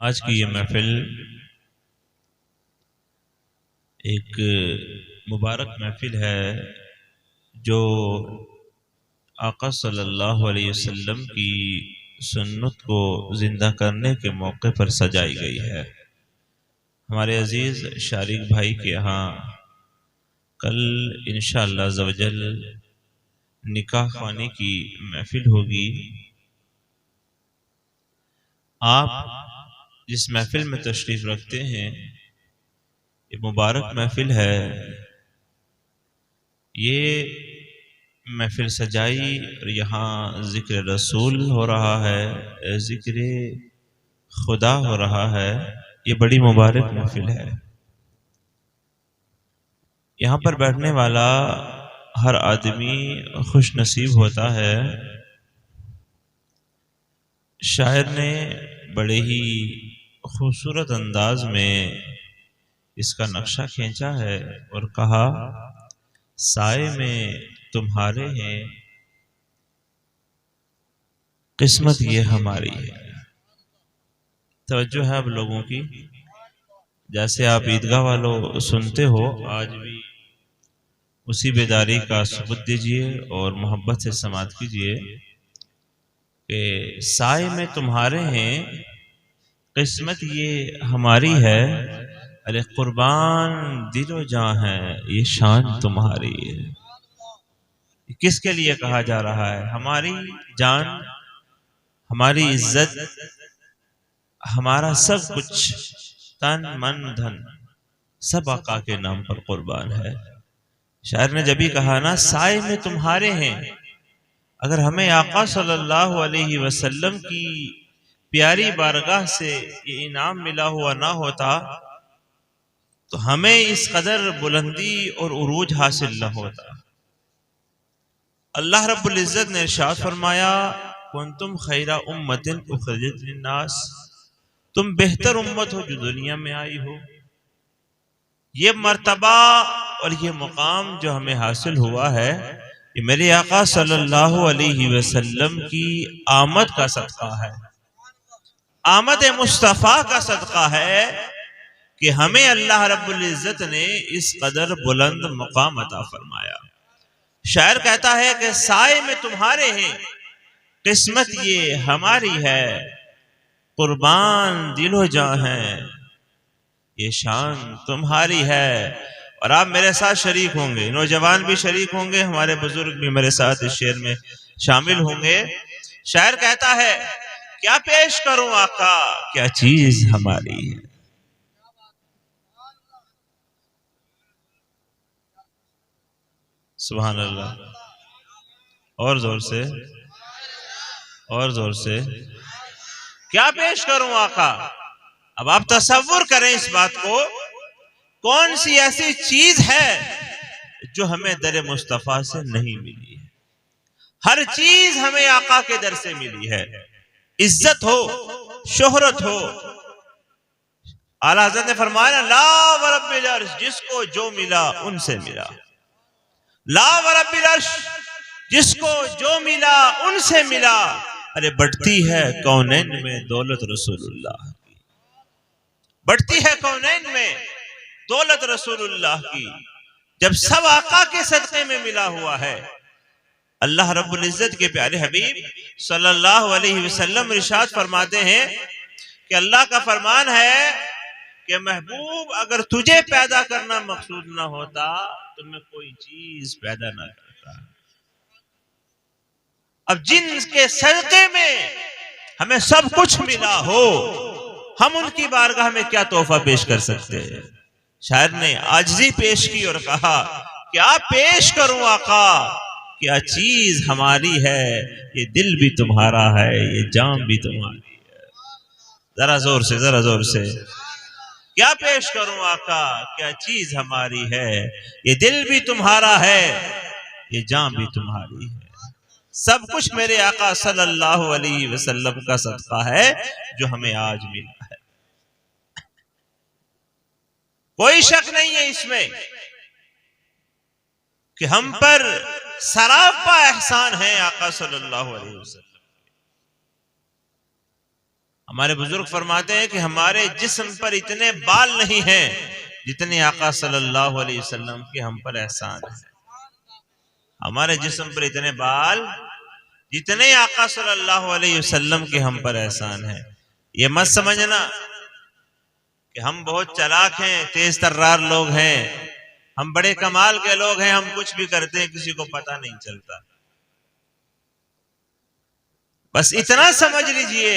आज की ये महफिल एक मुबारक महफिल है जो आका सल्लल्लाहु अलैहि वसल्लम की सुन्नत को जिंदा करने के मौके पर सजाई गई है। हमारे अजीज शारिक भाई के यहाँ कल इंशाअल्लाह ज़वजल निकाह ख़ानी की महफिल होगी। आप जिस महफिल में तशरीफ रखते हैं ये मुबारक महफिल है। ये महफिल सजाई और यहाँ जिक्र रसूल हो रहा है, जिक्र खुदा हो रहा है। ये बड़ी मुबारक महफिल है। यहाँ पर बैठने वाला हर आदमी खुश नसीब होता है। शायर ने बड़े ही खूबसूरत अंदाज में इसका नक्शा खींचा है और कहा, साए में तुम्हारे हैं, किस्मत ये हमारी है। तवज्जो है अब लोगों की। जैसे आप ईदगाह वालों सुनते हो, आज भी उसी बेदारी का सबूत दीजिए और मोहब्बत से समात कीजिए कि साए में तुम्हारे हैं, किस्मत ये हमारी है। अरे कुर्बान दिलो जान है, ये शान तुम्हारी है। किसके लिए कहा जा रहा है? हमारी जान, हमारी इज्जत, हमारा सब कुछ, तन मन धन सब आका के नाम पर कुर्बान है। शायर ने जब भी कहा ना, साए में तुम्हारे हैं, अगर हमें आका सल्लल्लाहु अलैहि वसल्लम की प्यारी बारगाह से ये इनाम मिला हुआ ना होता तो हमें इस कदर बुलंदी और उरूज हासिल न होता। अल्लाह रब्बुल इज्जत ने इरशाद फरमाया, कुंतुम खैरा उम्मतिन उखरिजत लिन्नास, तुम बेहतर उम्मत हो जो दुनिया में आई हो। ये मर्तबा और ये मुकाम जो हमें हासिल हुआ है, ये मेरे आका सल्लल्लाहु अलैहि वसल्लम की आमद का सदका है, आमद मुस्तफ़ा का सदका है कि हमें अल्लाह रब्बुल इज्जत ने इस कदर बुलंद मुकाम अता फरमाया। शायर कहता है कि साए में तुम्हारे हैं, किस्मत ये हमारी है, कुर्बान दिलो जान है, ये शान तुम्हारी है। और आप मेरे साथ शरीक होंगे, नौजवान भी शरीक होंगे, हमारे बुजुर्ग भी मेरे साथ इस शेर में शामिल होंगे। शायर कहता है, क्या पेश करूं आका, क्या चीज हमारी है। सुभान अल्लाह। और जोर से, और जोर से, क्या पेश करूं आका। अब आप तसव्वुर करें इस बात को, कौन सी ऐसी चीज है जो हमें दर मुस्तफा से नहीं मिली है। हर चीज हमें आका के दर से मिली है। इज्जत हो, शोहरत हो। आला हज़रत ने फरमाया, ला व रब्बिल अर्श, जिसको जो मिला उनसे मिला। ला व रब्बिल अर्श, जिसको जो मिला उनसे मिला। अरे बढ़ती है कौनैन में दौलत रसूलुल्लाह की, बढ़ती है कौनैन में दौलत रसूलुल्लाह की, जब सब आका के सदक़े में मिला हुआ है। अल्लाह रब्बुल इज्जत के प्यारे हबीब सल्लल्लाहु अलैहि वसल्लम इरशाद फरमाते हैं कि अल्लाह का फरमान है कि महबूब, अगर तुझे पैदा करना मकसूद ना होता तो मैं कोई चीज पैदा ना करता। अब जिनके सदक़े में हमें सब कुछ मिला हो, हम उनकी बारगाह में क्या तोहफा पेश कर सकते हैं। शायर ने आजिज़ी पेश की और कहा, क्या पेश करूं आका, क्या चीज हमारी है, ये दिल भी तुम्हारा है, ये जान भी तुम्हारी है। जरा जोर से, जरा जोर से, क्या पेश करूं आका, क्या चीज हमारी है, ये दिल भी तुम्हारा है, ये जान भी तुम्हारी है। सब कुछ मेरे आका सल्लल्लाहु अलैहि वसल्लम का सदका है जो हमें आज मिला है। कोई शक नहीं है इसमें कि हम पर सरापा एहसान है आका सल्लल्लाहु अलैहि वसल्लम। हमारे बुजुर्ग फरमाते हैं कि हमारे जिस्म पर इतने बाल नहीं हैं जितने आका सल्लल्लाहु अलैहि वसल्लम के हम पर एहसान है। हमारे जिस्म पर इतने बाल जितने आका सल्लल्लाहु अलैहि वसल्लम के हम पर एहसान है। ये मत समझना कि हम बहुत चालाक हैं, तेज तर्रार लोग हैं, हम बड़े कमाल के लोग हैं, हम कुछ भी करते हैं किसी को पता नहीं चलता। बस इतना समझ लीजिए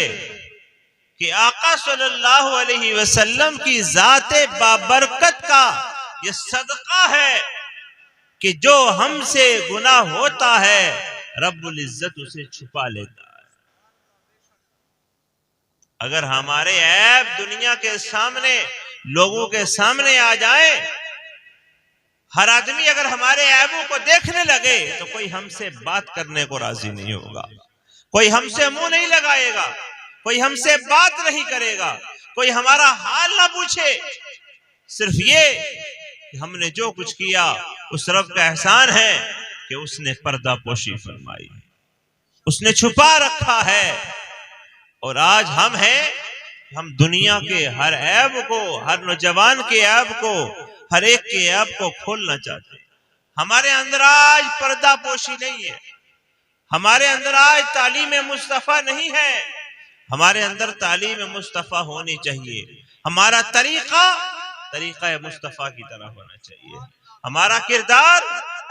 कि आका सल्लल्लाहु अलैहि वसल्लम की जाते बाबरकत का ये सदका है कि जो हमसे गुनाह होता है रब्बुल इज्जत उसे छुपा लेता है। अगर हमारे ऐब दुनिया के सामने, लोगों के सामने आ जाए, हर आदमी अगर हमारे ऐबों को देखने लगे तो कोई हमसे बात करने को राजी नहीं होगा, कोई हमसे मुंह नहीं लगाएगा, कोई हमसे बात नहीं करेगा, कोई हमारा हाल ना पूछे। सिर्फ ये कि हमने जो कुछ किया उस रब का एहसान है कि उसने पर्दा पोशी फरमाई, उसने छुपा रखा है। और आज हम हैं, हम दुनिया के हर ऐब को, हर नौजवान के ऐब को, हर एक के ऐब को खोलना चाहते हैं। हमारे अंदर आज पर्दा पोशी नहीं है, हमारे अंदर आज तालीम मुस्तफा नहीं है, हमारे अंदर तालीम मुस्तफा होनी चाहिए। हमारा तरीका मुस्तफा की तरह होना चाहिए, हमारा किरदार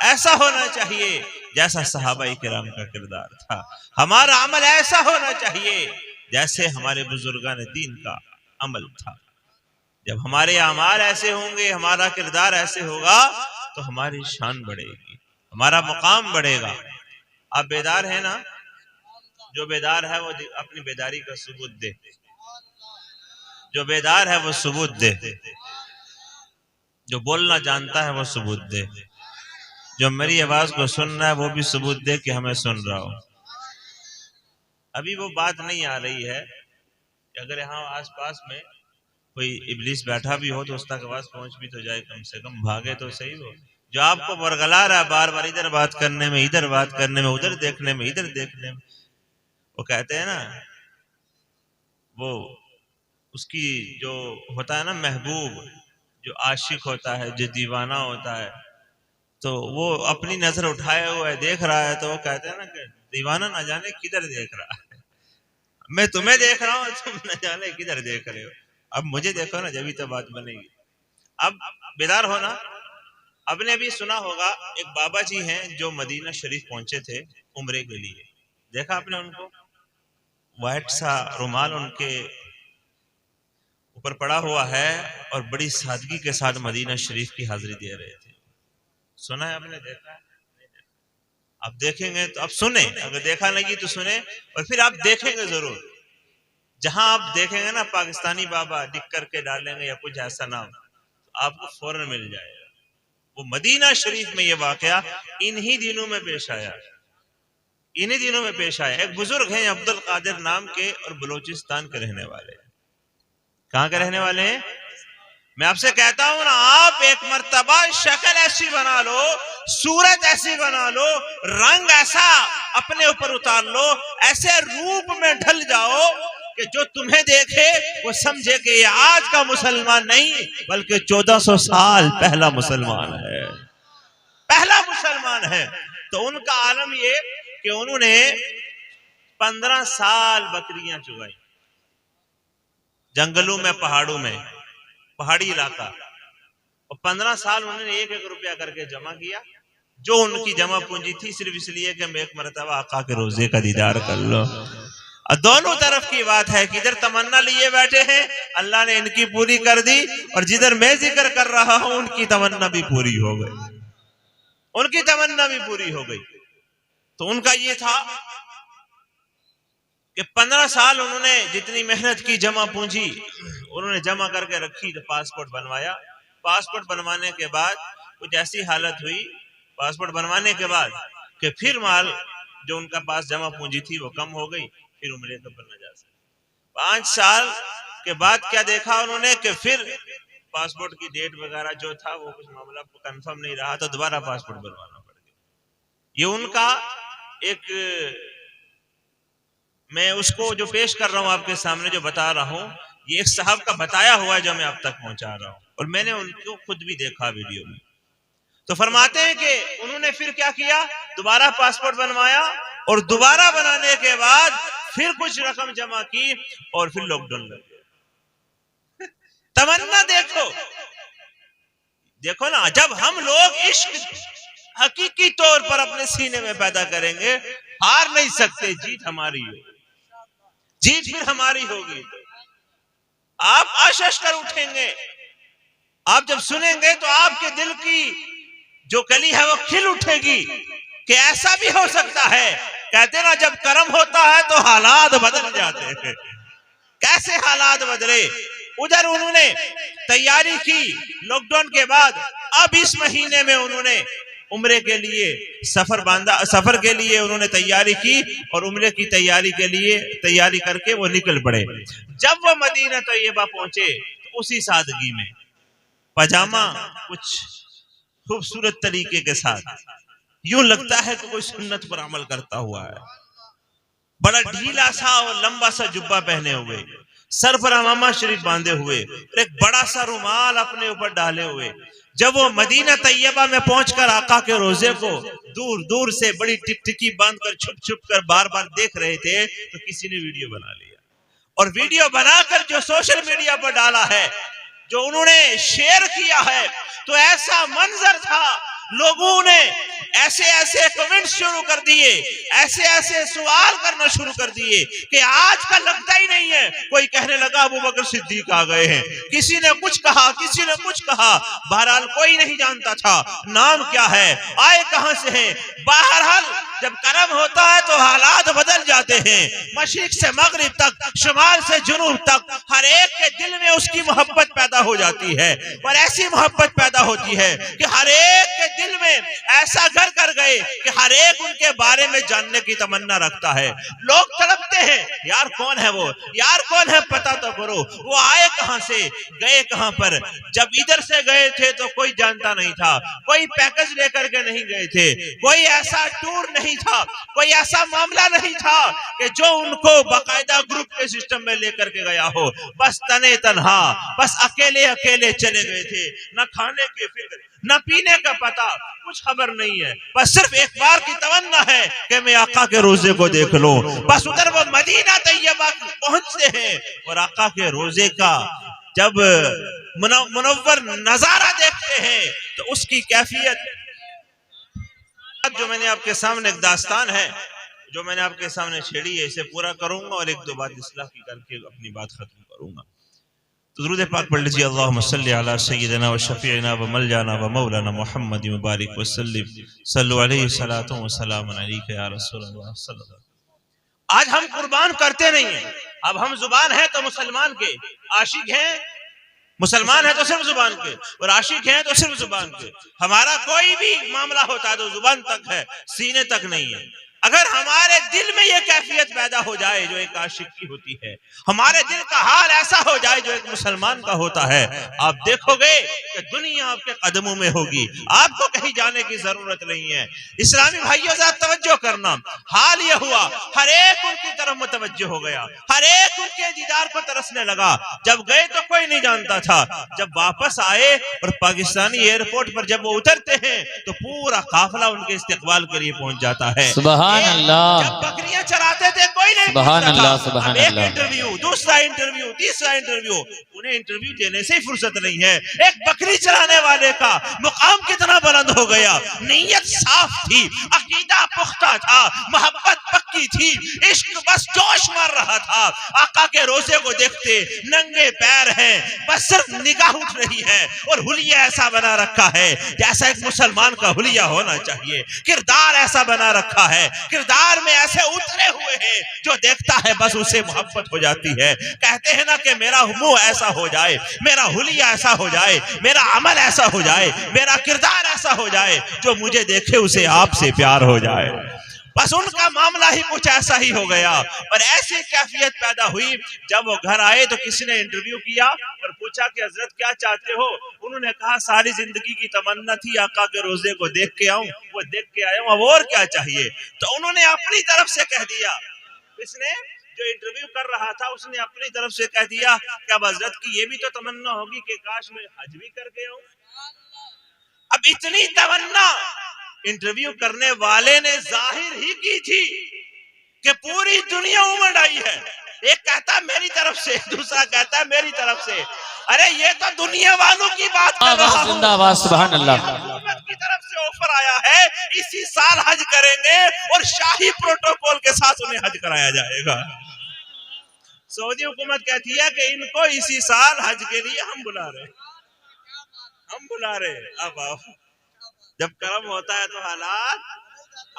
ऐसा होना चाहिए जैसा सहाबाई किराम का किरदार था, हमारा अमल ऐसा होना चाहिए जैसे हमारे बुजुर्गान दीन का अमल था। जब हमारे अमाल ऐसे होंगे, हमारा किरदार ऐसे होगा तो हमारी शान बढ़ेगी, हमारा मुकाम बढ़ेगा। आप बेदार है ना? जो बेदार है वो अपनी बेदारी का सबूत दे, जो बेदार है वो सबूत दे, जो बोलना जानता है वो सबूत दे, जो मेरी आवाज को सुन रहा है वो भी सबूत दे कि हमें सुन रहा हो। अभी वो बात नहीं आ रही है कि अगर यहाँ आसपास में कोई इब्लीस बैठा भी हो तो उस तक आवाज पहुंच भी तो जाए, कम से कम भागे तो सही हो। जो आपको बरगला रहा है बार बार, इधर बात करने में, इधर बात करने में, उधर देखने में, इधर देखने में, वो कहते हैं ना, वो उसकी जो होता है ना महबूब, जो आशिक होता है, जो दीवाना होता है, तो वो अपनी नजर उठाए हुए देख रहा है, तो वो कहते हैं ना कि दीवाना ना जाने किधर देख रहा है, मैं तुम्हें देख रहा हूं, तुम न जाने किधर देख रहे हो, अब मुझे देखो ना, जब भी तो बात बनेगी। अब बेदार होना। आपने भी सुना होगा एक बाबा जी हैं जो मदीना शरीफ पहुंचे थे उम्रे के लिए, देखा आपने उनको? व्हाइट सा रुमाल उनके ऊपर पड़ा हुआ है और बड़ी सादगी के साथ मदीना शरीफ की हाजिरी दे रहे थे। सुना है आपने? देखा है? आप देखेंगे तो आप सुने, अगर देखा नहीं तो सुने, और फिर आप देखेंगे जरूर। जहां आप देखेंगे ना पाकिस्तानी बाबा लिख करके डालेंगे या कुछ ऐसा नाम, तो आपको फौरन मिल जाएगा। वो मदीना शरीफ में ये वाकया इन्हीं दिनों में पेश आया, इन्हीं दिनों में पेश आया। एक बुजुर्ग हैं अब्दुल कादिर नाम के, और बलूचिस्तान के रहने वाले हैं। कहां के रहने वाले हैं? मैं आपसे कहता हूं ना, आप एक मर्तबा शक्ल ऐसी बना लो, सूरत ऐसी बना लो, रंग ऐसा अपने ऊपर उतार लो, ऐसे रूप में ढल जाओ कि जो तुम्हें देखे वो समझे कि ये आज का मुसलमान नहीं बल्कि 1400 साल पहला मुसलमान है, पहला मुसलमान है। तो उनका आलम ये कि उन्होंने 15 साल बकरियां चुगाई, जंगलों में, पहाड़ों में, पहाड़ी इलाका, और 15 साल उन्होंने 1-1 रुपया करके जमा किया। जो उनकी जमा पूंजी थी सिर्फ इसलिए कि मैं एक मरतबा आका के रोजे का दीदार कर लो। और दोनों तरफ की बात है कि इधर तमन्ना लिए बैठे हैं, अल्लाह ने इनकी पूरी कर दी, और जिधर मैं जिक्र कर रहा हूं उनकी तमन्ना भी पूरी हो गई, उनकी तमन्ना भी पूरी हो गई। तो उनका ये था कि 15 साल उन्होंने जितनी मेहनत की, जमा पूंजी उन्होंने जमा करके रखी, तो पासपोर्ट बनवाया। पासपोर्ट बनवाने के बाद कुछ ऐसी हालत हुई, पासपोर्ट बनवाने के बाद कि फिर माल जो उनका पास जमा पूंजी थी वो कम हो गई, फिर उम्रे तो बनना जा सकता। 5 साल के बाद क्या देखा उन्होंने कि फिर पासपोर्ट की डेट वगैरह जो था वो कुछ मामला कंफर्म नहीं रहा, तो दोबारा पासपोर्ट बनवाना पड़ गया। ये उनका एक मैं उसको जो पेश कर रहा हूं आपके सामने, जो बता रहा हूं, ये एक साहब का बताया हुआ है जो मैं आप तक पहुंचा रहा हूं, और मैंने उनको खुद भी देखा वीडियो में। तो फरमाते हैं कि उन्होंने फिर क्या किया, दोबारा पासपोर्ट बनवाया, और दोबारा बनाने के बाद फिर कुछ रकम जमा की, और फिर लॉकडाउन लग गया। तमन्ना देखो, देखो ना, जब हम लोग इश्क हकीकी तौर पर अपने सीने में पैदा करेंगे, हार नहीं सकते, जीत हमारी होगी, जीत फिर हमारी होगी। आप आशीष कर उठेंगे, आप जब सुनेंगे तो आपके दिल की जो कली है वो खिल उठेगी कि ऐसा भी हो सकता है। कहते ना, जब कर्म होता है तो हालात बदल जाते हैं। कैसे हालात बदले, उधर उन्होंने तैयारी की लॉकडाउन के बाद, अब इस महीने में उन्होंने उम्रे के लिए सफर बांधा, सफर के लिए उन्होंने तैयारी की, और उम्रे की तैयारी के लिए तैयारी करके वो निकल पड़े। जब वो मदीना तैयबा पहुंचे तो उसी सादगी में, पजामा कुछ खूबसूरत तरीके के साथ, यूं लगता है कि कोई सुन्नत पर अमल करता हुआ है। बड़ा ढीला सा और लंबा सा जुब्बा पहने हुए, सर पर अमामा शरीफ बांधे हुए, एक बड़ा सा रुमाल अपने ऊपर डाले हुए, जब वो मदीना तैयबा में पहुंचकर आका के रोजे को दूर दूर से बड़ी टिकटिकी बांधकर छुप छुप कर बार बार देख रहे थे, तो किसी ने वीडियो बना लिया, और वीडियो बनाकर जो सोशल मीडिया पर डाला है, जो उन्होंने शेयर किया है, तो ऐसा मंजर था, लोगों ने ऐसे ऐसे कमेंट शुरू कर दिए, ऐसे ऐसे सवाल करना शुरू कर दिए कि आज का लगता ही नहीं है। कोई कहने लगा अबू बकर सिद्दीक आ गए हैं, किसी ने कुछ कहा, किसी ने कुछ कहा, बहरहाल कोई नहीं जानता था नाम क्या है, आए कहां से हैं। बहरहाल जब कर्म होता है तो हालात बदल जाते हैं। मशरिक से मगरिब तक, शुमाल से जुनूब तक, हर एक के दिल में उसकी मोहब्बत पैदा हो जाती है, और ऐसी मोहब्बत पैदा होती है कि हर एक के दिल में ऐसा घर कर गए कि हर एक उनके बारे में जानने की तमन्ना रखता है। लोग तड़पते हैं, यार कौन है वो, यार कौन है, पता तो करो, वो आए कहां से, गए कहां पर। जब इधर से गए थे तो कोई जानता नहीं था, कोई पैकेज लेकर के नहीं गए थे, कोई ऐसा टूर नहीं था, कोई ऐसा मामला नहीं था कि जो उनको बाकायदा ग्रुप के सिस्टम में लेकर के गया हो। बस तने तन्हा, बस अकेले अकेले चले गए थे, न खाने की फिक्र, न पीने का पता, कुछ खबर नहीं है। बस सिर्फ एक बार की तमन्ना है कि मैं आका के रोजे को देख लूं। बस उधर वो मदीना तैयबा पहुंचते हैं, और आका के रोजे का जब मुनव्वर नजारा देखते हैं तो उसकी कैफियत, जो मैंने आपके सामने एक दास्तान है जो मैंने आपके सामने छेड़ी है, इसे पूरा करूंगा और एक दो बात इस्लाह की करके अपनी बात खत्म करूंगा। तो दुरूद पाक पढ़ लीजिए, अल्लाहुम्मा सल्ली अला सय्यिदिना व शफीइना व मौलाना व मौलाना मुहम्मद मुबारक व सल्लिम सल्लु अलैहि सलातो व सलामुन अलैका या रसूलल्लाह सल्लल्लाहु। आज हम कुर्बान करते नहीं हैं। अब हम जुबान है तो मुसलमान के आशिक हैं, मुसलमान है तो सिर्फ जुबान के, और आशिक हैं तो सिर्फ जुबान के। हमारा कोई भी मामला होता है तो जुबान तक है, सीने तक नहीं है। अगर हमारे दिल में यह कैफियत पैदा हो जाए जो एक आशिक की होती है, हमारे दिल का हाल ऐसा हो जाए जो एक मुसलमान का होता है, आप देखोगे कि दुनिया आपके कदमों में होगी, आपको कहीं जाने की जरूरत नहीं है। इस्लामी भाइयों से तवज्जो करना, हाल यह हुआ, हर एक उनकी तरफ मुतवज्जो हो गया, हर एक उनके दीदार को तरसने लगा। जब गए तो कोई नहीं जानता था, जब वापस आए और पाकिस्तानी एयरपोर्ट पर जब वो उतरते हैं तो पूरा काफिला उनके इस्तकबाल के लिए पहुंच जाता है। सुभान अल्लाह। जब बकरियां चराते थे कोई नहीं सुभान अल्लाह, पूछता सुभान था। एक अल्लाह। इंटरव्यू, दूसरा इंटरव्यू, तीसरा इंटरव्यू, उन्हें इंटरव्यू देने से फुर्सत नहीं है। एक बकरी चराने वाले का मुकाम कितना बुलंद हो गया, नीयत साफ थी, अकीदा पुख्ता था, मोहब्बत पक्की थी, इश्क बस जोश मार रहा था। आका के रोजे को देखते नंगे पैर हैं, बस सिर्फ निगाह उठ रही है, और हुलिया ऐसा बना रखा है जैसा एक मुसलमान का हुलिया होना चाहिए। किरदार ऐसा बना रखा है, किरदार में ऐसे उतरे हुए हैं, जो देखता है बस उसे मोहब्बत हो जाती है। कहते हैं ना कि मेरा मुंह ऐसा हो जाए, मेरा हुलिया ऐसा हो जाए, मेरा अमल ऐसा हो जाए, मेरा किरदार ऐसा हो जाए, जो मुझे देखे उसे आपसे प्यार हो जाए। बस उनका मामला ही कुछ ऐसा ही हो गया, और ऐसी कैफियत पैदा हुई। जब वो घर आए तो किसी ने इंटरव्यू किया और पूछा कि हजरत क्या चाहते हो। उन्होंने कहा सारी जिंदगी की तमन्ना थी आका के रोजे को देख के आऊं, वो देख के आया हूं, अब और क्या चाहिए। तो उन्होंने अपनी तरफ से कह दिया, किसने, जो इंटरव्यू कर रहा था उसने अपनी तरफ से कह दिया क्या हजरत की ये भी तो तमन्ना होगी कि काश मैं हज भी करके आऊं। अब इतनी तमन्ना इंटरव्यू करने वाले ने जाहिर ही की थी कि पूरी दुनिया उमड़ आई है। एक कहता मेरी तरफ से, दूसरा कहता मेरी तरफ से। अरे ये तो दुनिया वालों की बात कर रहा हूं। जिंदाबाद सुभान अल्लाह। हुकूमत की तरफ से ऑफर आया है इसी साल हज करेंगे और शाही प्रोटोकॉल के साथ उन्हें हज कराया जाएगा। सऊदी हुकूमत कहती है कि इनको इसी साल हज के लिए हम बुला रहे। अब आओ, जब कर्म होता है तो हालात,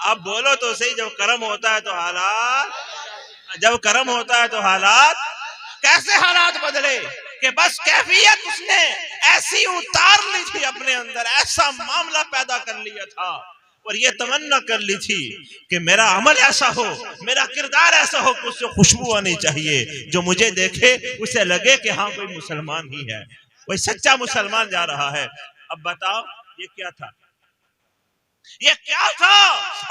आप बोलो तो सही, जब कर्म होता है तो हालात, जब कर्म होता है तो हालात, कैसे हालात बदले कि बस कैफियत उसने ऐसी उतार ली थी अपने अंदर, ऐसा मामला पैदा कर लिया था और ये तमन्ना कर ली थी कि मेरा अमल ऐसा हो, मेरा किरदार ऐसा हो कि उससे खुशबू आनी चाहिए, जो मुझे देखे उसे लगे कि हाँ कोई मुसलमान ही है, कोई सच्चा मुसलमान जा रहा है। अब बताओ ये क्या था, ये क्या था?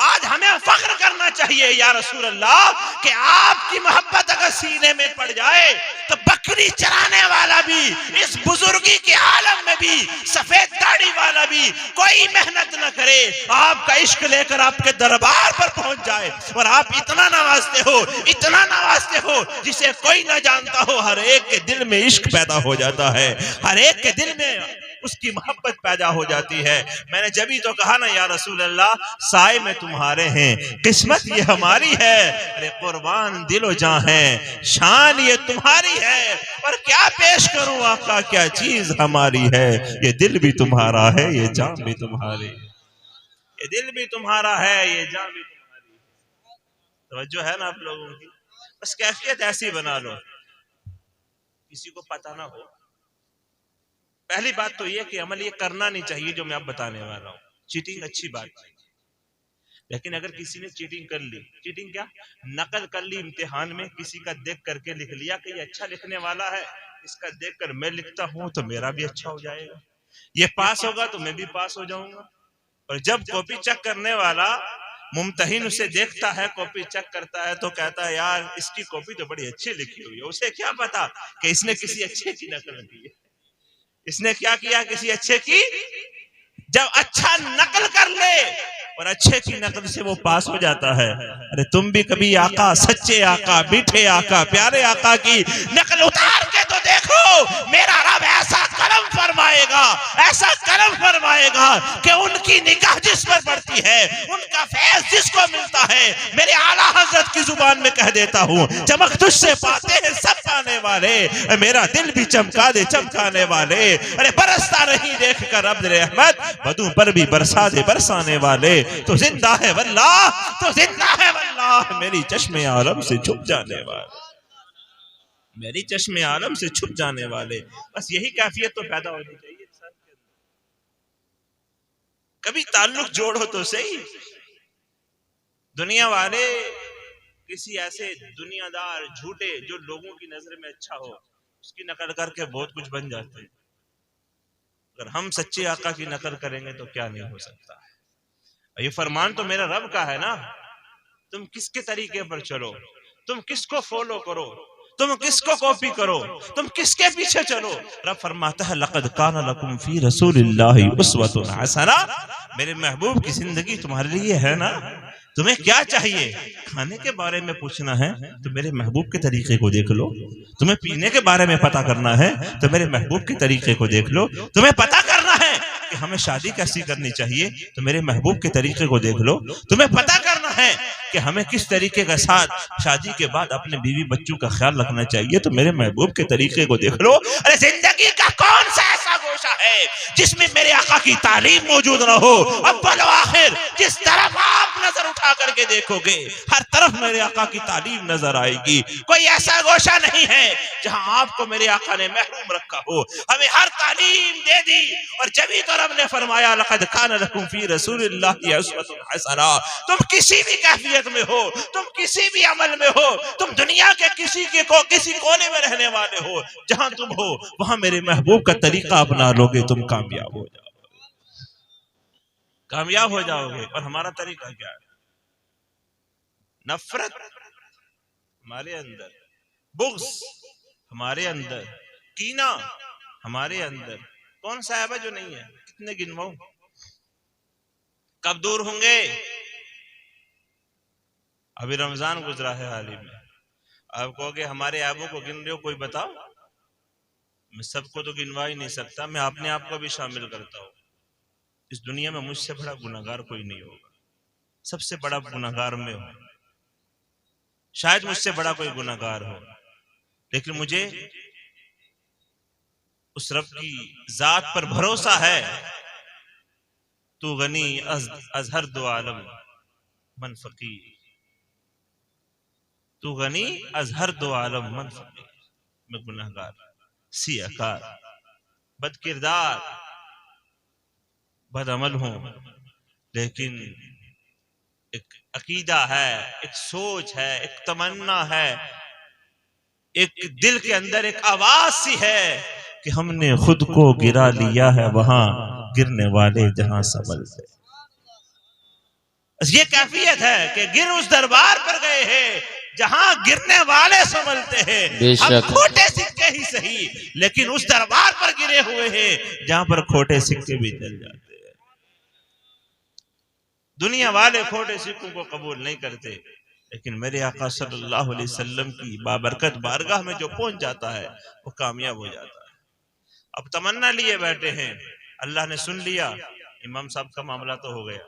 आज हमें फख्र करना चाहिए या रसूल अल्लाह कि आपकी मोहब्बत अगर सीने में पड़ जाए तो बकरी चराने वाला भी, इस बुजुर्गी के आलम में भी, सफेद दाढ़ी वाला भी कोई मेहनत न करे, आपका इश्क लेकर आपके दरबार पर पहुंच जाए और आप इतना नवाजते हो, इतना नवाजते हो जिसे कोई ना जानता हो, हर एक के दिल में इश्क पैदा हो जाता है, हर एक के दिल में उसकी मोहब्बत पैदा हो जाती है। मैंने जभी तो कहा ना या रसूल अल्लाह साए में तुम्हारे हैं, किस्मत ये हमारी है, अरे कुर्बान दिलो जां है, शान ये तुम्हारी है, और क्या पेश करूं आका क्या चीज हमारी है, ये दिल भी तुम्हारा है, ये जान भी तुम्हारी, ये दिल भी तुम्हारा है, ये जान भी तुम्हारी। तवज्जो है ना आप लोगों की? बस कैफियत ऐसी बना लो किसी को पता ना हो। पहली बात तो ये कि अमल ये करना नहीं चाहिए जो मैं अब बताने वाला हूं। चीटिंग अच्छी बात नहीं, लेकिन अगर किसी ने चीटिंग कर ली, चीटिंग क्या, नकल कर ली इम्तिहान में, किसी का देख करके लिख लिया कि ये अच्छा लिखने वाला है, इसका देख कर मैं लिखता हूं तो मेरा भी अच्छा हो जाएगा, ये पास होगा तो मैं भी पास हो जाऊंगा। और जब कॉपी चेक करने वाला मुमतहिन उसे देखता है, कॉपी चेक करता है तो कहता है यार इसकी कॉपी तो बड़ी अच्छी लिखी हुई है, उसे क्या पता कि इसने किसी अच्छे की नकल की है, इसने क्या किया, किसी अच्छे की। जब अच्छा नकल कर ले और अच्छे की नकल से वो पास हो जाता है। अरे तुम भी कभी आका, सच्चे आका, मीठे आका, प्यारे आका की नकल उतार के तो देखो, मेरा रब ऐसा करम फरमाएगा, ऐसा करम फरमाएगा कि उनकी निगाह जिस पर पड़ती है, उनका फैज जिसको मिलता है, मेरे आला हजरत की जुबान में कह देता हूँ, चमक तुझसे पाते हैं सब पाने वाले, मेरा दिल भी चमका दे चमकाने वाले, अरे बरसता नहीं देख कर रब रहमत, बदू पर भी बरसा दे बरसाने वाले, तो जिंदा है वल्लाह, तो जिंदा है वल्लाह, मेरी चश्मे आलम से छुप जाने वाले, मेरी चश्मे आलम से छुप जाने वाले। बस यही कैफियत तो पैदा होनी चाहिए इंसान के अंदर। कभी ताल्लुक जोड़ो तो सही। दुनिया वाले किसी ऐसे दुनियादार झूठे जो लोगों की नजर में अच्छा हो उसकी नकल करके बहुत कुछ बन जाते हैं। अगर हम सच्चे आका की नकल करेंगे तो क्या नहीं हो सकता है। ये फरमान तो मेरा रब का है ना, तुम किसके तरीके पर चलो, तुम किसको फॉलो करो, तुम किसको कॉपी करो, तुम किसके पीछे चलो। रब फरमाता है लक़द कान लकुम फी रसूलिल्लाहि उस्वतुन हसना, मेरे महबूब की जिंदगी तुम्हारे लिए है ना। तुम्हें क्या चाहिए, खाने के बारे में पूछना है तो मेरे महबूब के तरीके को देख लो, तुम्हें पीने के बारे में पता करना है तो मेरे महबूब के तरीके को देख लो, तुम्हें पता करना है कि हमें शादी कैसी करनी चाहिए तो मेरे महबूब के तरीके को देख लो, तुम्हें पता करना है कि हमें किस तरीके के साथ शादी के बाद अपने बीवी बच्चों का ख्याल रखना चाहिए तो मेरे महबूब के तरीके को देख लो। अरे जिंदगी का कौन सा ऐसा गोशा है जिसमें मेरे आका की तालीम मौजूद ना हो। अव्वल व आखिर जिस तरफ आप नजर उठा करके देखोगे हर तरफ मेरे आका की तालीम नजर आएगी। कोई ऐसा गोशा नहीं है जहां आपको मेरे आका ने महरूम रखा हो, हमें हर तालीम दे दी। और जब ही तो रब ने फरमाया लक़द कान लकुम फी रसूलिल्लाहि उस्वतुन हसना, तुम किसी भी कैफियत में हो, तुम किसी भी अमल में हो, तुम दुनिया के किसी कोने में रहने वाले हो, जहां तुम हो वहां मेरे महबूब का तरीका अपना लोगे, तुम कामयाब हो जाओगे, कामयाब हो जाओगे। और हमारा तरीका क्या है, नफरत हमारे अंदर, बुग़्ज़ हमारे अंदर, कीना हमारे अंदर, कौन सा है जो नहीं है? कितने गिनवाऊं? कब दूर होंगे? अभी रमजान गुजरा है हाल ही में, आप कहोगे हमारे ऐबों को गिन रहे हो, कोई बताओ। मैं सबको तो गिनवा ही नहीं सकता, मैं अपने आप को भी शामिल करता हूं। इस दुनिया में मुझसे बड़ा गुनाहगार कोई नहीं होगा, सबसे बड़ा गुनाहगार मैं हूं। शायद मुझसे बड़ा कोई गुनाहगार हो, लेकिन मुझे उस रब की जात पर भरोसा है। तू गनी अजहर दो आलम मन फकीर, तू गनी अजहर दो आलम मन फकीर। मैं गुनाहगार, सियाकार, बद किरदार, बद अमल हूं, लेकिन एक अकीदा है, एक सोच है, एक तमन्ना है, एक दिल के अंदर एक आवाज सी है कि हमने खुद को गिरा लिया है वहां गिरने वाले जहां संभलते। ये कैफियत है कि गिर उस दरबार पर गए हैं जहां गिरने वाले संभलते हैं। हम खोटे सिक्के ही सही, लेकिन उस दरबार पर गिरे हुए हैं जहां पर खोटे सिक्के भी चल जाते हैं। दुनिया वाले खोटे सिक्कों को कबूल नहीं करते, लेकिन मेरे आका सल्लल्लाहु अलैहि वसल्लम की बाबरकत बारगाह में जो पहुंच जाता है वो कामयाब हो जाता है। अब तमन्ना लिए बैठे हैं, अल्लाह ने सुन लिया, इमाम साहब का मामला तो हो गया,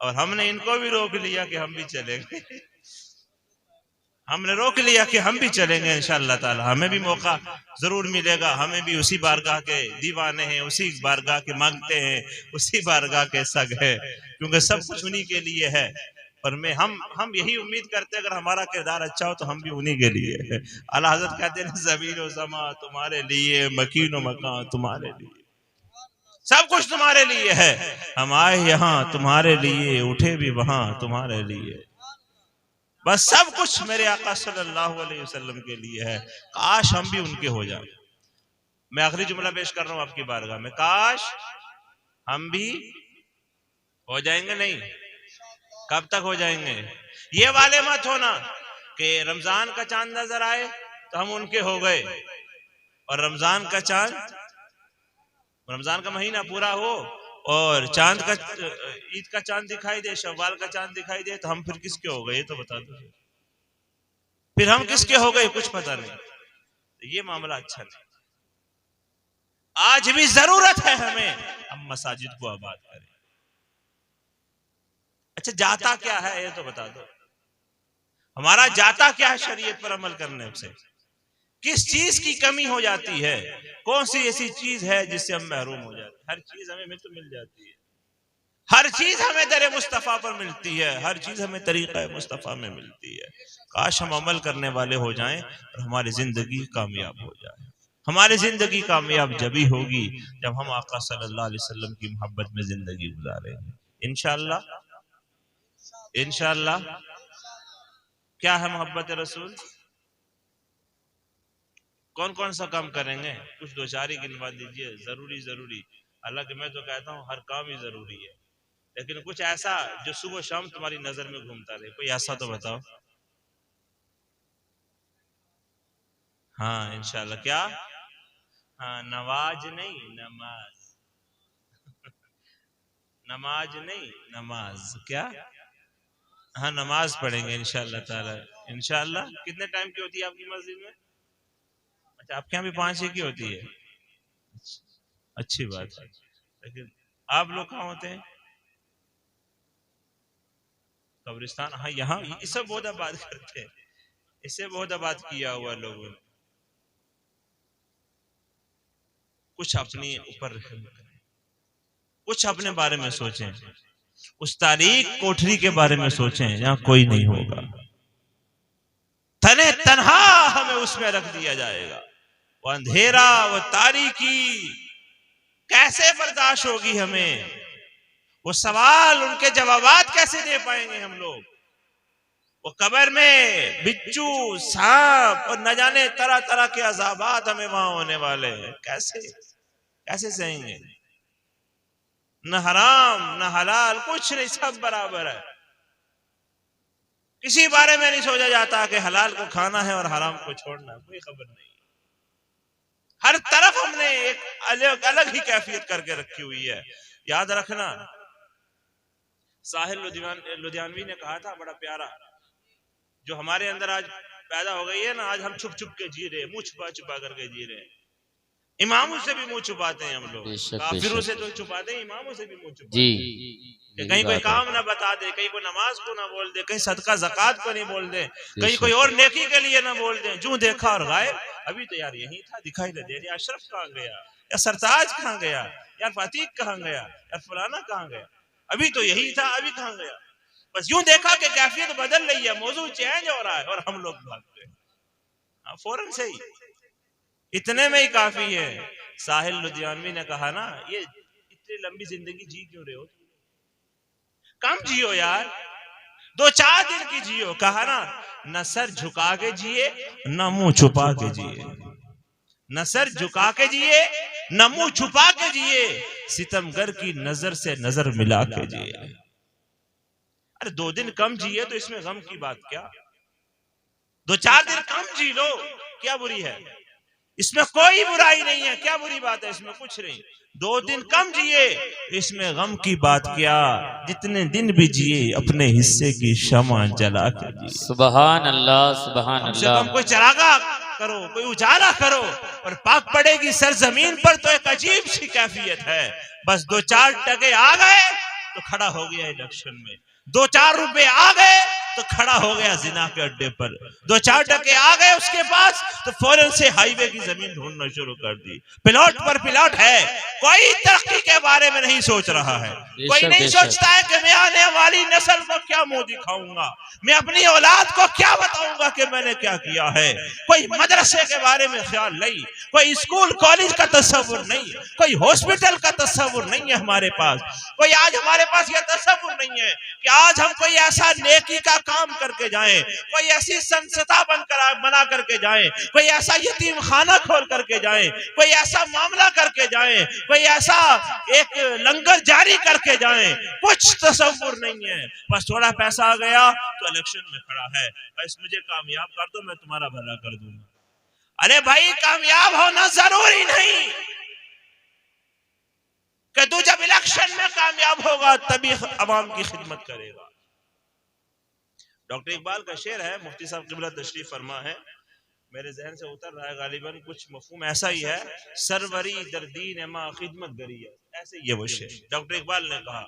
और हमने इनको भी रोक लिया कि हम भी चलेंगे। हमने रोक लिया कि हम भी चलेंगे इंशाअल्लाह ताला, हमें भी मौका जरूर मिलेगा। हमें भी उसी बारगाह के दीवाने हैं, उसी बारगाह के मांगते हैं, उसी बारगाह के सग है, क्योंकि सब कुछ उन्हीं के लिए है। और मैं हम यही उम्मीद करते हैं अगर हमारा किरदार अच्छा हो तो हम भी उन्हीं के लिए है। आला हज़रत कहते हैं ज़मीन व समा तुम्हारे लिए, मकीन व मकान तुम्हारे लिए, सब कुछ तुम्हारे लिए है। हम आए यहाँ तुम्हारे लिए, उठे भी वहां तुम्हारे लिए, बस सब कुछ मेरे आका सल्लल्लाहु अलैहि वसल्लम के लिए है। काश हम भी उनके हो जाए। मैं आखिरी जुमला पेश कर रहा हूं आपकी बारगाह में, काश हम भी हो जाएंगे। नहीं, कब तक हो जाएंगे? ये वाले मत होना कि रमजान का चांद नजर आए तो हम उनके हो गए, और रमजान का चांद, रमजान का महीना पूरा हो और चांद का, ईद का चांद दिखाई दे, शव्वाल का चांद दिखाई दे, तो हम फिर किसके हो गए? ये तो बता दो, फिर हम किसके हो गए? कुछ पता नहीं। ये मामला अच्छा नहीं। आज भी जरूरत है हमें हम मसाजिद को आबाद करें। अच्छा, जाता क्या है ये तो बता दो, हमारा जाता क्या है शरीयत पर अमल करने से? किस चीज की कमी हो जाती है? कौन सी ऐसी चीज है जिससे हम महरूम हो जाते हैं? हर चीज हमें मिल जाती है, हर चीज हमें दर मुस्तफा पर मिलती है, हर चीज हमें तरीका मुस्तफा में मिलती है। काश हम अमल करने वाले हो जाएं और हमारी जिंदगी कामयाब हो जाए। हमारी जिंदगी कामयाब जभी होगी जब हम आका सल्लल्लाहु अलैहि वसल्लम की मोहब्बत में जिंदगी गुजारेंगे। इंशाअल्लाह, इंशाअल्लाह। क्या है मोहब्बत रसूल? कौन कौन सा काम करेंगे? कुछ दो चार ही गिनवा दीजिए। जरूरी, हालांकि मैं तो कहता हूँ हर काम ही जरूरी है, लेकिन कुछ ऐसा जो सुबह शाम तुम्हारी नजर में घूमता रहे, कोई ऐसा तो बताओ। हाँ इंशाल्लाह। क्या? हाँ, नवाज नहीं, नमाज। नमाज नहीं, नमाज। क्या? हाँ, नमाज पढ़ेंगे इंशाल्लाह ताला। इंशाल्लाह। कितने टाइम की होती है आपकी मस्जिद में? अच्छा, आपके यहाँ भी 5 ही की होती है? अच्छी बात है। लेकिन आप लोग कहाँ होते हैं? कब्रिस्तान। हाँ, यहाँ इससे बहुत आबाद करते हैं, इससे बहुत आबाद किया हुआ लोगों ने। कुछ अपने ऊपर, कुछ अपने बारे में सोचें, उस तारीख कोठरी के बारे में सोचें जहां कोई नहीं होगा। तने तन्हा हमें उसमें रख दिया जाएगा। वो अंधेरा, वो तारीकी कैसे बर्दाश्त होगी हमें? वो सवाल, उनके जवाबात कैसे दे पाएंगे हम लोग? वो कब्र में बिच्छू, सांप और न जाने तरह तरह के अजाबात हमें वहां होने वाले हैं। कैसे सहेंगे? न हराम न हलाल कुछ नहीं, सब बराबर है। किसी बारे में नहीं सोचा जाता कि हलाल को खाना है और हराम को छोड़ना, कोई खबर नहीं। हर तरफ हमने एक अलग अलग ही कैफियत करके रखी हुई है। याद रखना, साहिल लुधियानवी ने कहा था, बड़ा प्यारा, जो हमारे अंदर आज पैदा हो गई है ना, आज हम छुप छुप के जी रहे, मुंह छुपा छुपा करके जी रहे हैं। इमामों से भी मुंह छुपाते हैं हम लोग, काफिरों से तो छुपाते हैं, इमामों से भी मुंह छुपाते हैं कि कहीं कोई काम ना बता दे, कहीं कोई नमाज को ना बोल दे, कहीं सदका ज़कात को नहीं बोल दे, कहीं कोई और नेकी के लिए ना बोल दे। जो देखा और गायब, अभी तो यार यही था, दिखाई नहीं दे रहा। अशरफ कहाँ गया, या सरताज कहाँ गया, यार फातिक कहाँ गया, यार फलाना कहाँ गया, अभी तो यही था, अभी कहाँ गया। बस यूं देखा कि कैफियत बदल रही है, मौजू चेंज हो रहा है और हम लोग भागते हैं फौरन से ही। इतने में ही काफी है। साहिल लुधियानवी ने कहा ना, ये इतनी लंबी जिंदगी जी क्यों रहे हो, कम जियो यार, 2-4 दिन की जियो। कहा ना, न सर झुका के जिए न मुंह छुपा के जिए, न सर झुका के जिए न मुंह छुपा के जिए, सितमगर की नजर से नजर मिला के जिए। अरे 2 दिन कम जिए तो इसमें गम की बात क्या, 2-4 दिन कम जी लो, क्या बुरी है इसमें, कोई बुराई नहीं है, क्या बुरी बात है इसमें, कुछ नहीं। 2 दिन कम जिए इसमें गम की बात क्या, जितने दिन भी जिए अपने हिस्से की शमा जला के जिए। सुभान अल्लाह, सुभान अल्लाह। कम से कम कोई चरागा करो, कोई उजाला करो, और पाक पड़ेगी सरजमीन पर तो एक अजीब सी कैफियत है। बस 2-4 टके आ गए तो खड़ा हो गया इलेक्शन में, 2-4 रुपए आ गए तो खड़ा हो गया जिना के अड्डे पर, 2-4 टके आ गए उसके पास तो फौरन से हाईवे की जमीन ढूंढना शुरू कर दी। प्लॉट पर प्लॉट है, कोई तरक्की के बारे में नहीं सोच रहा है, कोई नहीं सोचता है कि मैं आने वाली नस्ल को क्या मुंह दिखाऊंगा, मैं अपनी औलाद को क्या बताऊंगा कि मैंने क्या किया है। कोई मदरसे के बारे में ख्याल नहीं, कोई स्कूल कॉलेज का तस्वुर नहीं, कोई हॉस्पिटल का तस्वुर नहीं है हमारे पास। कोई आज हमारे पास यह तस्वुर नहीं है कि आज हम कोई ऐसा नेकी का काम करके जाएं, कोई ऐसी संस्था बना करके जाएं, कोई ऐसा यतीम खाना खोल करके जाएं, कोई ऐसा मामला करके जाएं, कोई ऐसा एक लंगर जारी करके जाएं, कुछ तस्वुर नहीं है। बस थोड़ा पैसा आ गया तो इलेक्शन में खड़ा है, बस मुझे कामयाब कर दो, मैं तुम्हारा भला कर दूंगा। अरे भाई, कामयाब होना जरूरी नहीं कि तू जब इलेक्शन में कामयाब होगा तभी अवाम की खिदमत करेगा। डॉक्टर इकबाल का शेर है, मुफ्ती साहब क़िबला तशरीफ फरमा है, मेरे जहन से उतर रहा है गालिबन, कुछ मफहूम ऐसा ही है, सरवरी दरदीन मां खिदमत गरी है, ऐसे ये वो शेर। डॉक्टर इकबाल ने कहा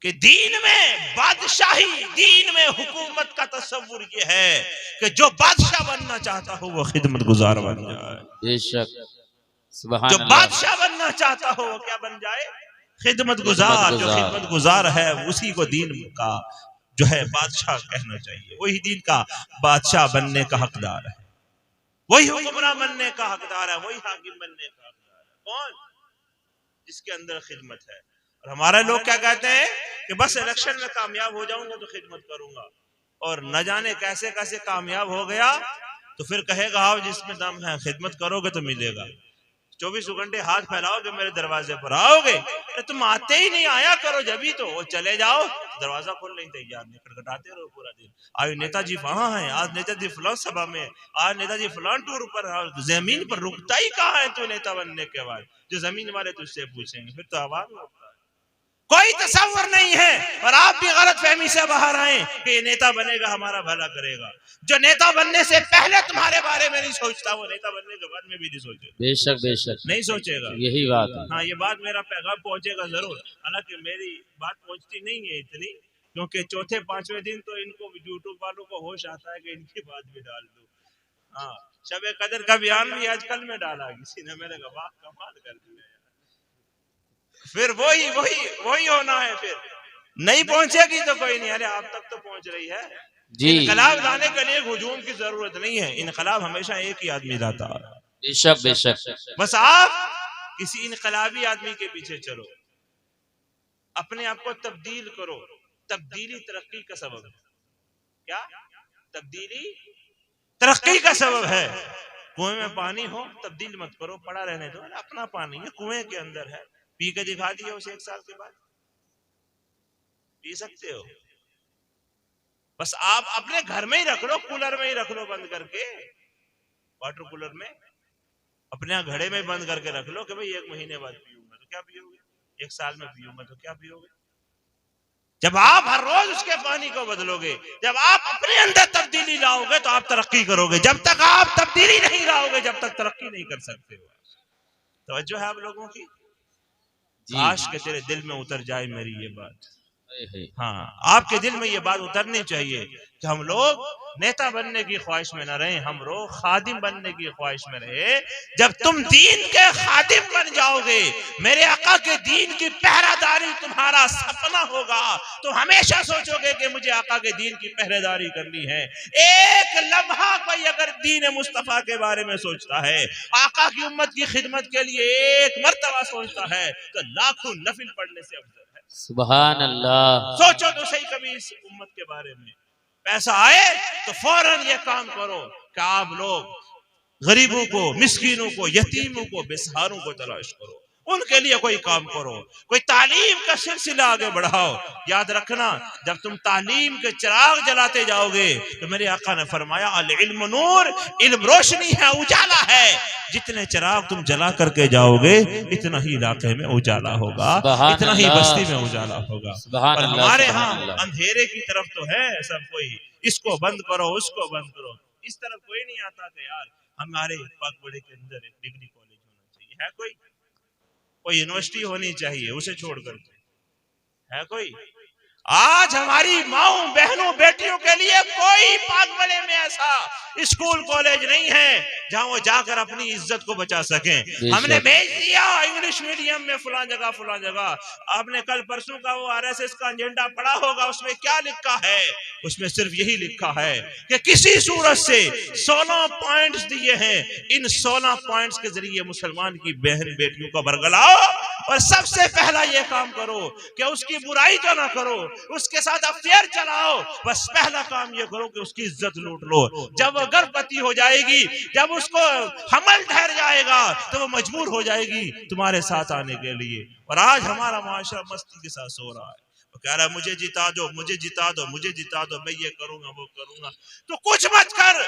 कि दीन में बादशाही, दीन में हुकूमत का तस्वुर ये है कि जो बादशाह बनना चाहता हो वो खिदमत गुजार बन जाए। बेशक, जो बादशाह बनना चाहता हो वो क्या बन जाए, खिदमत गुजार। जो खिदमत गुजार है उसी को दीन का जो है बादशाह कहना चाहिए, वही दीन का बादशाह बनने का हकदार है, वही हुक्मरान बनने का हकदार है, वही हाकिम बनने का हकदार है। कौन? जिसके अंदर खिदमत है। और हमारे लोग क्या कहते हैं कि बस इलेक्शन में कामयाब हो जाऊंगा तो खिदमत करूंगा, और न जाने कैसे कैसे कामयाब हो गया तो फिर कहेगा आओ जिसमें दम है, खिदमत करोगे तो मिलेगा। 24 घंटे हाथ फैलाओगे मेरे दरवाजे पर आओगे, अरे तुम आते ही नहीं, आया करो जब ही तो, वो चले जाओ दरवाजा खोलने ही तैयार नहीं, खटखटाते रहो पूरा दिन। आज नेताजी वहां हैं, आज नेताजी फलां सभा में, आज नेताजी फलां टूर पर, जमीन पर रुकता ही कहाँ है तू नेता बनने के बाद, जो जमीन वाले तुझसे पूछेंगे, फिर तो आवाज होता है। कोई तस्वुर नहीं है, और आप भी गलत फहमी से बाहर आए कि ये नेता बनेगा हमारा भला करेगा। जो नेता बनने से पहले तुम्हारे बारे में नहीं सोचता, वो नेता बनने के बाद में भी नहीं सोचेगा। बेशक बेशक नहीं सोचेगा, यही बात है। हाँ, ये बात मेरा पैगाम पहुंचेगा जरूर, हालांकि मेरी बात पहुंचती नहीं है इतनी, क्योंकि 4-5वें दिन तो इनको यूट्यूब वालों को होश आता है कि इनकी बात भी डाल दो। हाँ, शब कदर का बयान भी आज कल में डाला किसी ने, मैंने कहा कमाल कर दिया, फिर वही वही वही होना है, फिर नहीं पहुंचेगी तो कोई नहीं। अरे आप तक तो पहुंच रही है जी। इनकलाब लाने के लिए हुजूम की जरूरत नहीं है, इनकलाब हमेशा एक ही आदमी लाता है। बेशक बेशक, बस आप किसी इनकलाबी आदमी के पीछे चलो, अपने आप को तब्दील करो। तब्दीली तरक्की का सबब है। क्या तब्दीली तरक्की का सबब है? कुएं में पानी हो तब्दील मत करो, पड़ा रहने दो, अपना पानी है कुएं के अंदर है, पी के दिखा दिया उसे 1 साल के बाद, पी सकते हो। बस आप अपने घर में ही रख लो, कूलर में ही रख लो बंद करके, वाटर कूलर में अपने यहाँ घड़े में बंद करके रख लो कि भाई 1 महीने बाद पीऊंगा तो क्या पियोगे, 1 साल में पीऊंगा तो क्या पियोगे। जब आप हर रोज उसके पानी को बदलोगे, जब आप अपने अंदर तब्दीली लाओगे तो आप तरक्की करोगे। जब तक आप तब्दीली नहीं लाओगे जब तक तरक्की नहीं कर सकते हो। तवज्जो है आप लोगों की? काश के तेरे दिल में उतर जाए मेरी ये बात। हाँ, आपके दिल में ये बात उतरनी चाहिए कि हम लोग नेता बनने की ख्वाहिश में न रहे, हम लोग खादिम बनने की ख्वाहिश में रहे। जब तुम दीन के खादिम बन जाओगे, मेरे आका के दीन की पहरादारी तुम्हारा सपना होगा, तो हमेशा सोचोगे कि मुझे आका के दीन की पहरेदारी करनी है। एक लम्हा कोई अगर दीन मुस्तफा के बारे में सोचता है, आका की उम्मत की खिदमत के लिए एक मर्तबा सोचता है, तो लाखों नफिल पढ़ने से अफजल है। सुभान अल्लाह। सोचो तो सही कभी इस उम्मत के बारे में। पैसा आए तो फौरन ये काम करो कि आप लोग गरीबों को, मिस्कीनों को, यतीमों को, बेसहारों को तलाश करो, उनके लिए कोई काम करो, कोई तालीम का सिलसिला आगे बढ़ाओ। याद रखना, जब तुम तालीम के चिराग जलाते जाओगे तो मेरे आका ने फरमाया अल इल्म नूर, इल्म रोशनी है, उजाला है। जितने चिराग तुम जला करके जाओगे इतना ही इलाके में उजाला होगा, इतना ही बस्ती में उजाला होगा। और हमारे यहाँ अंधेरे की तरफ तो है सब कोई, इसको बंद करो, उसको बंद करो। इस तरफ कोई नहीं आता कि यार हमारे पाक बड़े के अंदर एक डिग्री कॉलेज होना चाहिए, है कोई? कोई यूनिवर्सिटी होनी चाहिए, उसे छोड़ करके है कोई? आज हमारी माओ बहनों बेटियों के लिए कोई पागबले में ऐसा स्कूल कॉलेज नहीं है जहां वो जाकर अपनी इज्जत को बचा सकें। हमने भेज दिया इंग्लिश मीडियम में फलां जगह। आपने कल परसों का वो आरएसएस का एजेंडा पढ़ा होगा, उसमें क्या लिखा है? उसमें सिर्फ यही लिखा है कि किसी सूरत से 16 पॉइंट्स दिए हैं, इन 16 पॉइंट्स के जरिए मुसलमान की बहन बेटियों को बरगलाओ और सबसे पहला ये काम करो कि उसकी बुराई तो ना करो, उसके साथ अफेयर चलाओ, बस पहला काम ये करो कि उसकी इज्जत लूट लो। जब वो गर्भवती हो जाएगी, जब उसको हमल ठहर जाएगा तो वो मजबूर हो जाएगी तुम्हारे साथ आने के लिए। और आज हमारा माशरा मस्ती के साथ सो रहा है, वो कह रहा है मुझे जिता दो, मुझे जिता दो, मुझे जिता दो, मैं ये करूंगा वो करूंगा। तो कुछ मत कर,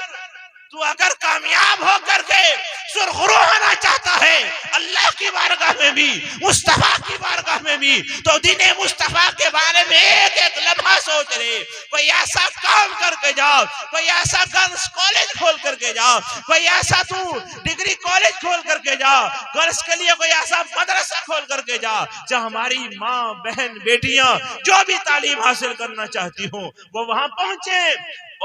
तू अगर कामयाब हो करके सुरखरू होना चाहता है अल्लाह की बारगाह में भी, मुस्तफा की बारगाह में भी, तो दीने मुस्तफा के बारे में एक एक लम्हा सोच ले। कोई ऐसा काम करके जाओ, कोई ऐसा गर्ल्स कॉलेज खोल करके जाओ, कोई ऐसा तू डिग्री कॉलेज खोल करके जाओ, गर्ल्स के लिए कोई ऐसा मदरसा खोल करके जाओ जहाँ हमारी माँ बहन बेटियां जो भी तालीम हासिल करना चाहती हो वो वहां पहुंचे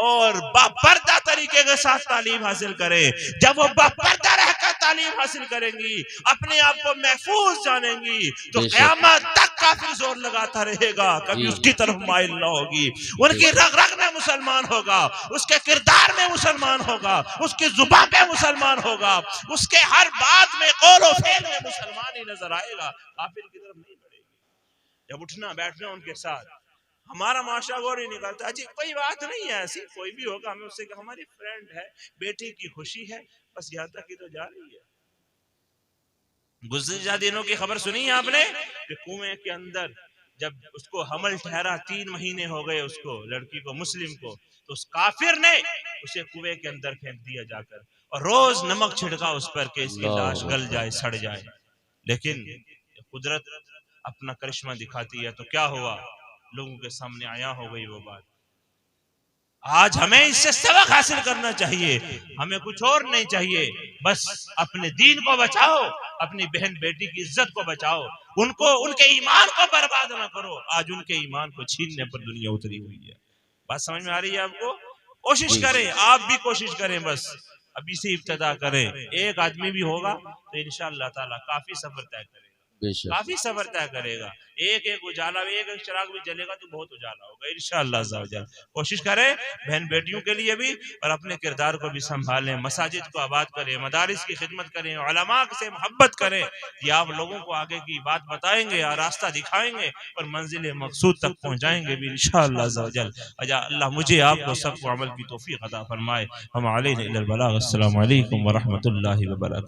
और बापर्दा तरीके के साथ तालीम हासिल करें। जब वो बापर्दा रहकर तालीम हासिल करेंगी, अपने आप को महफूज जानेंगी, तो क़यामत तक काफी जोर लगाता रहेगा, कभी उसकी तरफ माइल न होगी। उनकी रग रग में मुसलमान होगा, उसके किरदार में मुसलमान होगा, उसकी जुबान पे मुसलमान होगा, उसके हर बात में कौल और फेल में मुसलमान ही नजर आएगा, काफिर की तरफ नहीं बढ़ेगी। जब उठना बैठना उनके साथ हमारा माशरा गौर ही नहीं करता। जी कोई बात नहीं है ऐसी, कोई भी होगा, हमें उससे हमारी फ्रेंड है, बेटी की खुशी है, बस यहाँ तक ही तो जा रही है। गुज़िश्ता दिनों की खबर सुनी है आपने कि कुएं के अंदर जब उसको हमल ठहरा, 3 महीने हो गए उसको, लड़की को, मुस्लिम को, तो उस काफिर ने उसे कुएं के अंदर फेंक दिया जाकर और रोज नमक छिड़का उस पर कि इसकी लाश गल जाए, सड़ जाए। लेकिन कुदरत अपना करिश्मा दिखाती है, तो क्या हुआ, लोगों के सामने आया हो गई वो बात। आज हमें इससे सबक हासिल करना चाहिए, हमें कुछ और नहीं चाहिए, बस अपने दीन को बचाओ, अपनी बहन बेटी की इज्जत को बचाओ, उनको, उनके ईमान को बर्बाद ना करो। आज उनके ईमान को छीनने पर दुनिया उतरी हुई है। बात समझ में आ रही है आपको? कोशिश करें, आप भी कोशिश करें, बस अभी से इब्तिदा करें। एक आदमी भी होगा तो इंशाअल्लाह ताला काफी सफर तय करेगा, काफी सफर तय करेगा। एक एक उजाला, एक एक चिराग भी जलेगा तो बहुत उजाला होगा इंशाअल्लाह अज़्ज़ा वजल। कोशिश करें बहन बेटियों के लिए भी और अपने किरदार को भी संभालें, मसाजिद को आबाद करें, मदारिस की खिदमत करें, उलमा से मोहब्बत करें। ये आप लोगों को आगे की बात बताएंगे और रास्ता दिखाएंगे और मंजिल मकसूद तक पहुंचाएंगे भी इंशाअल्लाह अज़्ज़ा वजल। अल्लाह मुझे आपको सबको अमल की तौफीक अता फरमाए। हम अलैना इल्लल बलाग। अस्सलामु अलैकुम व रहमतुल्लाहि व बरकातहू।